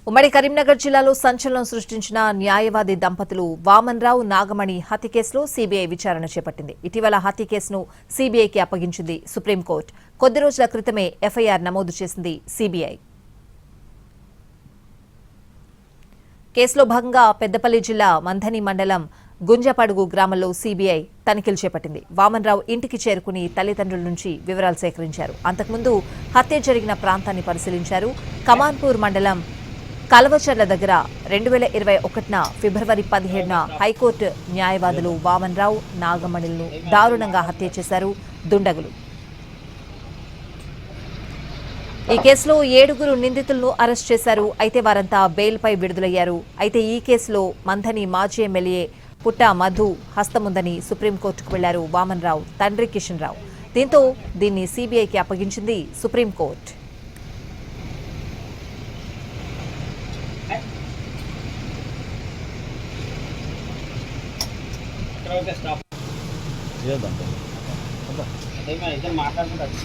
ఉమ్మడి కరీంనగర్ జిల్లాలో సంచలనం సృష్టించిన న్యాయవాది దంపతులు వామన్రావు నాగమణి హత్య కేసులో సీబీఐ విచారణ చేపట్టింది. ఇటీవల హత్య కేసును సీబీఐకి అప్పగించింది సుప్రీంకోర్టు. కొద్ది రోజుల క్రితమే ఎఫ్ఐఆర్ నమోదు చేసింది సీబీఐ. కేసులో భాగంగా పెద్దపల్లి జిల్లా మంథని మండలం గుంజపడుగు గ్రామంలో సీబీఐ తనిఖీలు చేపట్టింది. వామన్రావు ఇంటికి చేరుకుని తల్లిదండ్రుల నుంచి వివరాలు సేకరించారు. అంతకుముందు హత్య జరిగిన ప్రాంతాన్ని పరిశీలించారు. కమాన్పూర్ మండలం కల్వచర్ల దగ్గర 2021 ఫిబ్రవరి 17న హైకోర్టు న్యాయవాదులు వామన్రావు నాగమణిలను దారుణంగా హత్య చేశారు దుండగులు. ఈ కేసులో 7 నిందితులను అరెస్ట్ చేశారు. అయితే వారంతా బెయిల్పై విడుదలయ్యారు. అయితే ఈ కేసులో మంథని మాజీ ఎమ్మెల్యే పుట్ట మధు హస్తముందని సుప్రీంకోర్టుకు వెళ్లారు వామన్రావు తండ్రి కిషన్ రావు. దీంతో దీన్ని సీబీఐకి అప్పగించింది సుప్రీంకోర్టు. మాట్లాడుకుంటారు.